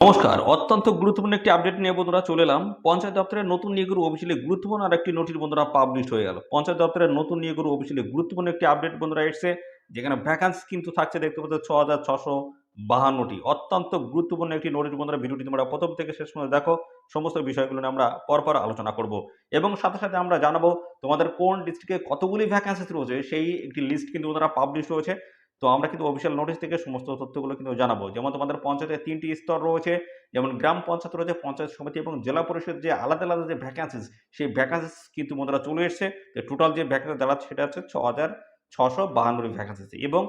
নমস্কার। অত্যন্ত গুরুত্বপূর্ণ একটি আপডেট নিয়ে বন্ধুরা চলে এলাম। পঞ্চায়েত দপ্তরের নতুন নিয়োগের অফিসিয়ালি গুরুত্বপূর্ণ আরেকটি নোটিশ বন্ধুরা পাবলিশ হয়ে গেল। পঞ্চায়েত দপ্তরের নতুন নিয়োগের অফিসিয়ালি গুরুত্বপূর্ণ একটি আপডেট বন্ধুরা এসছে, যেখানে ভ্যাকান্সি কিন্তু থাকছে দেখতে পাচ্ছ ৬,৬৫২টি। অত্যন্ত গুরুত্বপূর্ণ একটি নোটিশ বন্ধুরা, ভিডিওটি তোমরা প্রথম থেকে শেষ পর্যন্ত দেখো। সমস্ত বিষয়গুলো নিয়ে আমরা পরপর আলোচনা করব এবং সাথে, সাথে আমরা জানাবো তোমাদের কোন ডিস্ট্রিক্টে কতগুলি ভ্যাকান্সিস রয়েছে সেই একটি লিস্ট কিন্তু বন্ধুরা পাবলিশ হয়েছে। তো আমরা কিন্তু অফিসিয়াল নোটিশ থেকে সমস্ত তথ্যগুলো কিন্তু জানাবো। যেমন তোমাদের পঞ্চায়েতের ৩টি স্তর রয়েছে, যেমন গ্রাম পঞ্চায়েত রয়েছে, পঞ্চায়েত সমিতি এবং জেলা পরিষদ, যে আলাদা আলাদা যে ভ্যাকান্সিস সেই ভ্যাকান্সিস কিন্তু বন্ধুরা চলে এসছে। টোটাল যে ভ্যাকান্সি দাঁড়াচ্ছে সেটা হচ্ছে ৬,৬৫২টি ভ্যাকান্সিস এবং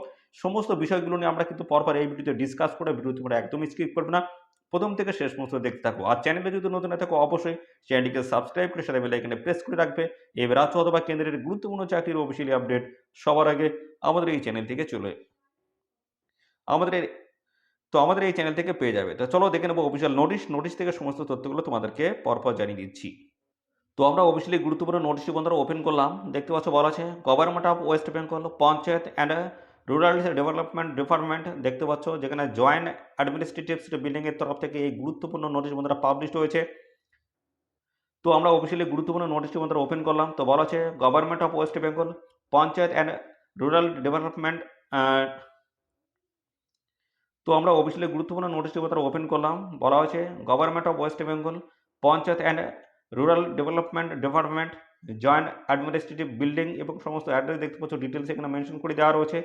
সমস্ত বিষয়গুলো নিয়ে আমরা কিন্তু পরপর এই ভিডিওতে ডিসকাস করে, ভিডিও তোমরা একদমই স্কিপ করবে না, প্রথম থেকে শেষ পর্যন্ত দেখতে থাকো। আর চ্যানেলে যদি নতুন না থাকো অবশ্যই চ্যানেলটিকে সাবস্ক্রাইব করে সাথে বেল আইকনে প্রেস করে রাখবে। এবার রাজ্য অথবা কেন্দ্রের গুরুত্বপূর্ণ চাকরির অফিসিয়ালি আপডেট সবার আগে আমাদের এই চ্যানেল থেকে আমাদের আমাদের এই চ্যানেল থেকে পেয়ে যাবে। তো চলো দেখে নেবো অফিসিয়াল নোটিশ থেকে সমস্ত তথ্যগুলো তোমাদেরকে পরপর জানিয়ে দিচ্ছি। তো আমরা অফিসিয়ালি গুরুত্বপূর্ণ নোটিশটি বন্ধুরা ওপেন করলাম। দেখতে পাচ্ছ বলা আছে government of West Bengal panchayat and rural development department, দেখতে পাচ্ছ যেখানে জয়েন্ট অ্যাডমিনিস্ট্রেটিভ বিল্ডিং এর তরফ থেকে এই গুরুত্বপূর্ণ নোটিশ বন্ধুরা পাবলিশ হয়েছে। তো আমরা অফিসিয়ালি গুরুত্বপূর্ণ নোটিশটি বন্ধুরা ওপেন করলাম। তো বলা আছে government of West Bengal panchayat and rural development. তো আমরা অফিসিয়ালি গুরুত্বপূর্ণ নোটিশটি বন্ধুরা ওপেন করলাম। বলা হয়েছে government of West Bengal panchayat and rural development department joint administrative building এবং সমস্ত অ্যাড্রেস দেখতে পাচ্ছ, ডিটেলস এখানে মেনশন করে দেওয়া রয়েছে।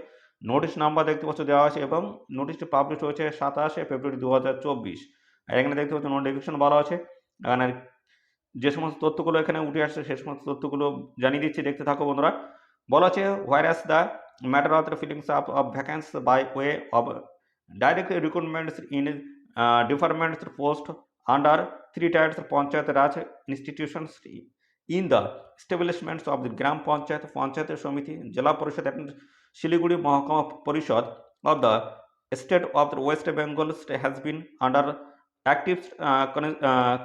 নোটিশ নাম্বার দেখতে পাচ্ছ দেওয়া আছে এবং নোটিশটি পাবলিশ হয়েছে ২৭শে ফেব্রুয়ারি ২০২৪। আর এখানে দেখতে পাচ্ছ নোটিফিকেশন বলা আছে। এখানে যে সমস্ত তথ্যগুলো এখানে উঠে আসছে সে সমস্ত তথ্যগুলো জানিয়ে দিচ্ছি, দেখতে থাকো বন্ধুরা। বলা আছে whereas the matter of the fillings of vacancy by way of direct recruitments in department post under 3 tiers panchayat raj institutions in the establishments of the gram panchayat samiti jila parishad and shiliguri mahakama parishad of the state of the west bengal state has been under active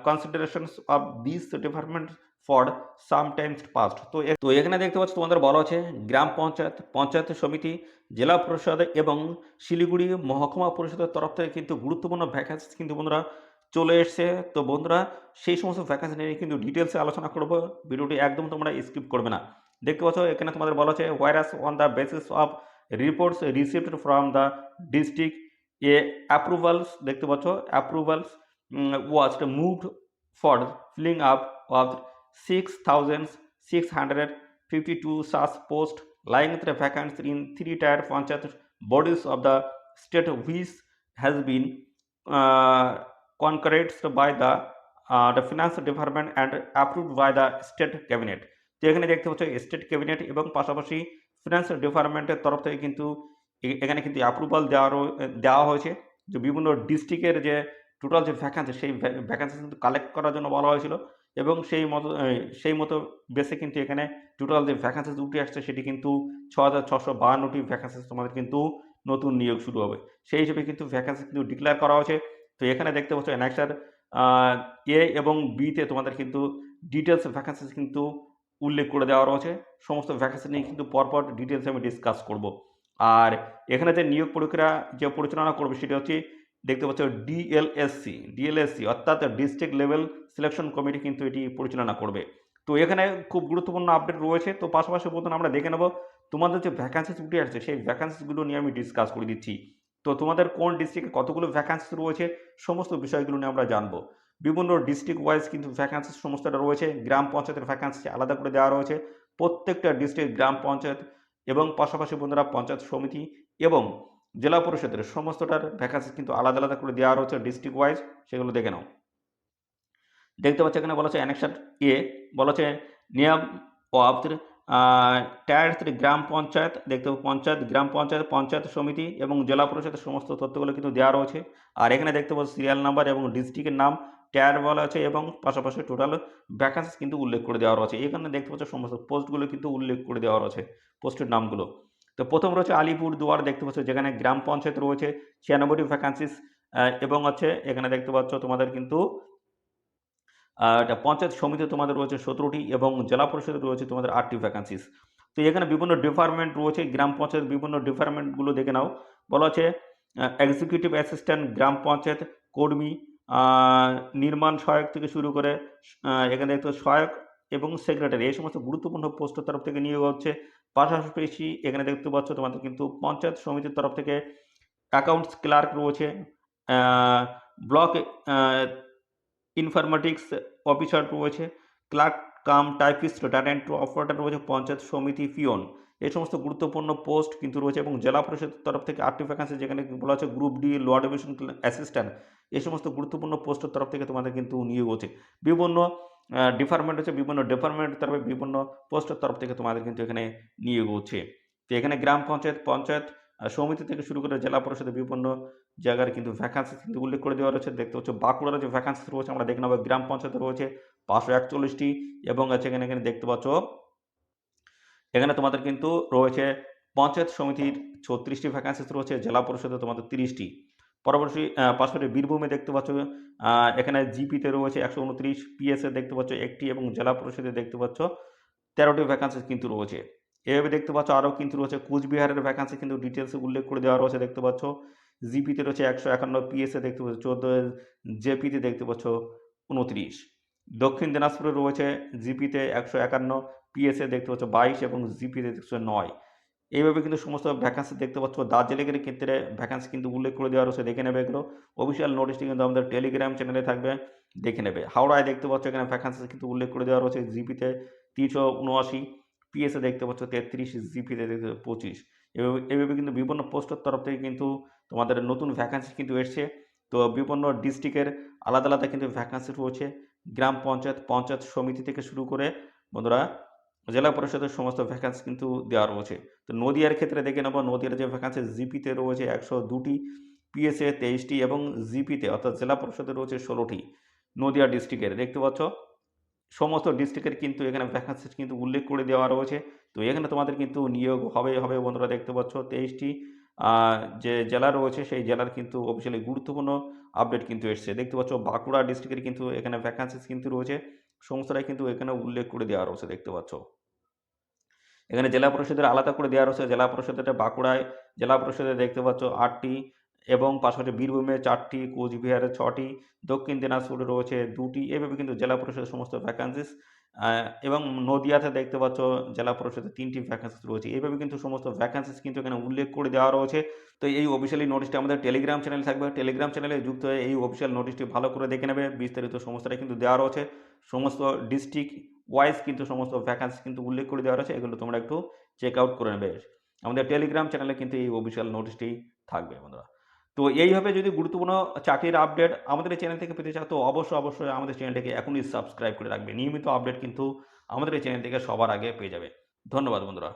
considerations of these departments for some times past। তো এখানে দেখতে পাচ্ছ তোমাদের বলা আছে গ্রাম পঞ্চায়েত, পঞ্চায়েত সমিতি, জেলা পরিষদ এবং শিলিগুড়ি মহকুমা পরিষদের তরফ থেকে কিন্তু গুরুত্বপূর্ণ ভ্যাকান্সি কিন্তু বন্ধুরা চলে এসছে। তো বন্ধুরা সেই সমস্ত ভ্যাকান্সি নিয়ে কিন্তু ডিটেলসে আলোচনা করবো, ভিডিওটি একদম তোমরা স্কিপ করবে না। দেখতে পাচ্ছ এখানে তোমাদের বলা আছে whereas on the basis of reports received from the district A approvals, দেখতে পাচ্ছ approvals was moved for filling up of 6,652 such posts lying the vacancy in 3-tier panchayat bodies of the state, which has been uh, concurred by the finance department and approved by the state cabinet। তো এখানে দেখতে পাচ্ছ state cabinet এবং পাশাপাশি finance ডিপার্টমেন্টের তরফ থেকে কিন্তু এখানে কিন্তু অ্যাপ্রুভাল দেওয়া হয়েছে যে বিভিন্ন ডিস্ট্রিক্টের যে টোটাল যে ভ্যাকান্সি সেই ভ্যাকান্সি কিন্তু কালেক্ট করার জন্য বলা হয়েছিল এবং সেই মতো বেসে কিন্তু এখানে টোটাল যে ভ্যাকান্সিস উঠে আসছে সেটি কিন্তু ৬,৬৫২টি ভ্যাকান্সিস তোমাদের কিন্তু নতুন নিয়োগ শুরু হবে, সেই হিসেবে কিন্তু ভ্যাকান্সি কিন্তু ডিক্লেয়ার করা হয়েছে। তো এখানে দেখতে পাচ্ছ অ্যানেক্সার এ এবং বিতে তোমাদের কিন্তু ডিটেলস ভ্যাকান্সিস কিন্তু উল্লেখ করে দেওয়া রয়েছে। সমস্ত ভ্যাকান্সি নিয়ে কিন্তু পরপর ডিটেলসে আমি ডিসকাস করব। আর এখানে যে নিয়োগ প্রক্রিয়া যে পরিচালনা করবে সেটা হচ্ছে দেখতে পাচ্ছ ডিএলএসসি অর্থাৎ ডিস্ট্রিক্ট লেভেল সিলেকশন কমিটি কিন্তু এটি পরিচালনা করবে। তো এখানে খুব গুরুত্বপূর্ণ আপডেট রয়েছে। তো পাশাপাশি বলতে আমরা দেখে নেব তোমাদের যে ভ্যাকান্সিস উঠে আসছে সেই ভ্যাকান্সিসগুলো নিয়ে আমি ডিসকাস করে দিচ্ছি। তো তোমাদের কোন ডিস্ট্রিক্টে কতগুলো ভ্যাকান্সি রয়েছে সমস্ত বিষয়গুলো নিয়ে আমরা জানবো। বিভিন্ন ডিস্ট্রিক্ট ওয়াইজ কিন্তু ভ্যাকান্সি সমস্তটা রয়েছে, গ্রাম পঞ্চায়েতের ভ্যাকান্সি আলাদা করে দেওয়া রয়েছে। প্রত্যেকটা ডিস্ট্রিক্ট গ্রাম পঞ্চায়েত এবং পাশাপাশি বন্ধুরা পঞ্চায়েত সমিতি এবং জেলা পরিষদের সমস্তটার ভ্যাকান্সি কিন্তু আলাদা আলাদা করে দেওয়া রয়েছে ডিস্ট্রিক্ট ওয়াইজ, সেগুলো দেখে নাও। দেখতে পাচ্ছ এখানে বলা আছে অ্যানেক্সার এ বলা আছে নিয়ম অফ টায়ার 3 গ্রাম পঞ্চায়েত, দেখতে পঞ্চায়েত, গ্রাম পঞ্চায়েত, পঞ্চায়েত সমিতি এবং জেলা পরিষদের সমস্ত তথ্যগুলো কিন্তু দেওয়া রয়েছে। আর এখানে দেখতে পাচ্ছ সিরিয়াল নাম্বার এবং ডিস্ট্রিক্টের নাম টায়ার বলা আছে এবং পাশাপাশি টোটাল ভ্যাকান্সি কিন্তু উল্লেখ করে দেওয়া রয়েছে। এখানে দেখতে পাচ্ছ সমস্ত পোস্টগুলো কিন্তু উল্লেখ করে দেওয়া রয়েছে, পোস্টের নামগুলো। তো প্রথম রয়েছে আলিপুর দুয়ার, দেখতে পাচ্ছ যেখানে গ্রাম পঞ্চায়েত রয়েছে ৯৬টি ভ্যাকান্সিস এবং হচ্ছে এখানে দেখতে পাচ্ছ তোমাদের কিন্তু এটা পঞ্চায়েত সমিতি তোমাদের রয়েছে ১৭টি এবং জেলা পরিষদে রয়েছে তোমাদের ৮টি ভ্যাকান্সিস। তো এখানে বিভিন্ন ডিপার্টমেন্ট রয়েছে, গ্রাম পঞ্চায়েত বিভিন্ন ডিপার্টমেন্টগুলো দেখে নাও। বলা আছে এক্সিকিউটিভ অ্যাসিস্ট্যান্ট গ্রাম পঞ্চায়েত কর্মী নির্মাণ সহায়ক থেকে শুরু করে এখানে দেখতে সহায়ক এবং সেক্রেটারি এই সমস্ত গুরুত্বপূর্ণ পোস্টের তরফ থেকে নিয়োগ হচ্ছে। পাশাপাশি এখানে দেখতে পাচ্ছ তোমাদের কিন্তু পঞ্চায়েত সমিতির তরফ থেকে অ্যাকাউন্টস ক্লার্ক রয়েছে, ব্লক ইনফরমেটিক্স অফিসার রয়েছে, clerk cum typist, data entry operator রয়েছে, পঞ্চায়েত সমিতি পিয়ন। এই সমস্ত গুরুত্বপূর্ণ পোস্ট কিন্তু রয়েছে এবং জেলা পরিষদের তরফ থেকে 8টি ভ্যাকান্সি যেখানে বলা হচ্ছে group D lower division assistant এই সমস্ত গুরুত্বপূর্ণ পোস্টের তরফ থেকে তোমাদের কিন্তু নিয়োগ হচ্ছে। বিভিন্ন ডিপার্টমেন্ট হচ্ছে, বিভিন্ন ডিপার্টমেন্টের তরফে বিভিন্ন পোস্টের তরফ থেকে তোমাদের কিন্তু এখানে নিয়োগ হচ্ছে। তো এখানে গ্রাম পঞ্চায়েত, পঞ্চায়েত সমিতি থেকে শুরু করে জেলা পরিষদের বিভিন্ন জায়গার কিন্তু ভ্যাকান্সি কিন্তু উল্লেখ করে দেওয়া রয়েছে। দেখতে হচ্ছে বাঁকুড়ার যে ভ্যাকান্সি রয়েছে আমরা দেখে নেবো, গ্রাম পঞ্চায়েতে রয়েছে 541টি এবং আছে এখানে এখানে দেখতে পাচ্ছ এখানে তোমাদের কিন্তু রয়েছে পঞ্চায়েত সমিতির 36টি ভ্যাকান্সি রয়েছে, জেলা পরিষদে তোমাদের 30টি। পরবর্তী পাশাপাশি বীরভূমে দেখতে পাচ্ছ এখানে জিপিতে রয়েছে 129, পিএসএ দেখতে পাচ্ছ 1টি এবং জেলা পরিষদে দেখতে পাচ্ছ 13টি ভ্যাকান্সি কিন্তু রয়েছে। এভাবে দেখতে পাচ্ছ আরও কিন্তু রয়েছে কুচবিহারের ভ্যাকান্সি কিন্তু ডিটেলসে উল্লেখ করে দেওয়া রয়েছে দেখতে পাচ্ছ। জিপিতে রয়েছে 151, পিএসএ দেখতে পাচ্ছ 14, জেপিতে দেখতে পাচ্ছ 29। দক্ষিণ দিনাজপুরে রয়েছে জিপিতে 151, পিএসএ দেখতে পাচ্ছ 22 এবং জিপিতে দেখতে পাচ্ছ 9। এইভাবে কিন্তু সমস্ত ভ্যাকান্সি দেখতে পাচ্ছ। দার্জিলিংয়ের ক্ষেত্রে ভ্যাকান্সি কিন্তু উল্লেখ করে দেওয়া রয়েছে, দেখে নেবে এগুলো। অফিসিয়াল নোটিশটি কিন্তু আমাদের টেলিগ্রাম চ্যানেলে থাকবে, দেখে নেবে। হাওড়ায় দেখতে পাচ্ছ এখানে ভ্যাকান্সি কিন্তু উল্লেখ করে দেওয়া রয়েছে, জিপিতে 379, পিএসএ দেখতে পাচ্ছ 33, জিপিতে দেখতে 25। এভাবে কিন্তু বিভিন্ন পোস্টের তরফ থেকে কিন্তু তোমাদের নতুন ভ্যাকান্সি কিন্তু এসছে। তো বিভিন্ন ডিস্ট্রিক্টের আলাদা আলাদা কিন্তু ভ্যাকান্সি রয়েছে, গ্রাম পঞ্চায়েত, পঞ্চায়েত সমিতি থেকে শুরু করে বন্ধুরা জেলা পরিষদের সমস্ত ভ্যাকান্সি কিন্তু দেওয়া রয়েছে। তো নদিয়ার ক্ষেত্রে দেখে নেব, নদিয়ার যে ভ্যাকান্সি জিপিতে রয়েছে 102টি, পিএসএ 23টি এবং জিপিতে অর্থাৎ জেলা পরিষদে রয়েছে 16টি। নদিয়া ডিস্ট্রিক্টের দেখতে পাচ্ছ সমস্ত ডিস্ট্রিক্টের কিন্তু এখানে ভ্যাকান্সি কিন্তু উল্লেখ করে দেওয়া রয়েছে। তো এখানে তোমাদের কিন্তু নিয়োগ হবে বন্ধুরা। দেখতে পাচ্ছ 23টি যে জেলা রয়েছে সেই জেলার কিন্তু অফিসিয়ালি গুরুত্বপূর্ণ আপডেট কিন্তু এসছে। দেখতে পাচ্ছ বাঁকুড়া ডিস্ট্রিক্টের কিন্তু এখানে ভ্যাকান্সি কিন্তু রয়েছে, সমস্তটাই কিন্তু এখানে উল্লেখ করে দেওয়া রয়েছে দেখতে পাচ্ছ। এখানে জেলা পরিষদের আলাদা করে দেওয়া রয়েছে, জেলা পরিষদের বাঁকুড়ায় জেলা পরিষদে দেখতে পাচ্ছ 8টি এবং পাশাপাশি বীরভূমে 4টি, কোচবিহারে 6টি, দক্ষিণ দিনাজপুরে রয়েছে 2টি। এভাবে কিন্তু জেলা পরিষদের সমস্ত ভ্যাকান্সিস এবং নদিয়াতে দেখতে পাচ্ছ জেলা পরিষদে 3টি ভ্যাকান্সি রয়েছে। এইভাবে কিন্তু সমস্ত ভ্যাকান্সিস কিন্তু এখানে উল্লেখ করে দেওয়া রয়েছে। তো এই অফিসিয়ালি নোটিশটি আমাদের টেলিগ্রাম চ্যানেল থাকবে, টেলিগ্রাম চ্যানেলে যুক্ত হয়ে এই অফিসিয়াল নোটিশটি ভালো করে দেখে নেবে। বিস্তারিত সমস্তটাই কিন্তু দেওয়া রয়েছে, সমস্ত ডিস্ট্রিক্ট ওয়াইজ কিন্তু সমস্ত ভ্যাকান্সি কিন্তু উল্লেখ করে দেওয়া রয়েছে, এগুলো তোমরা একটু চেক আউট করে নেবে। আমাদের টেলিগ্রাম চ্যানেলে কিন্তু এই অফিসিয়াল নোটিশটি থাকবে বন্ধুরা। তো এইভাবে যদি গুরুত্বপূর্ণ চাকরির আপডেট আমাদের এই চ্যানেল থেকে পেতে চাও তো অবশ্যই আমাদের চ্যানেলটিকে এখনই সাবস্ক্রাইব করে রাখবে। নিয়মিত আপডেট কিন্তু আমাদের এই চ্যানেল থেকে সবার আগে পেয়ে যাবে। ধন্যবাদ বন্ধুরা।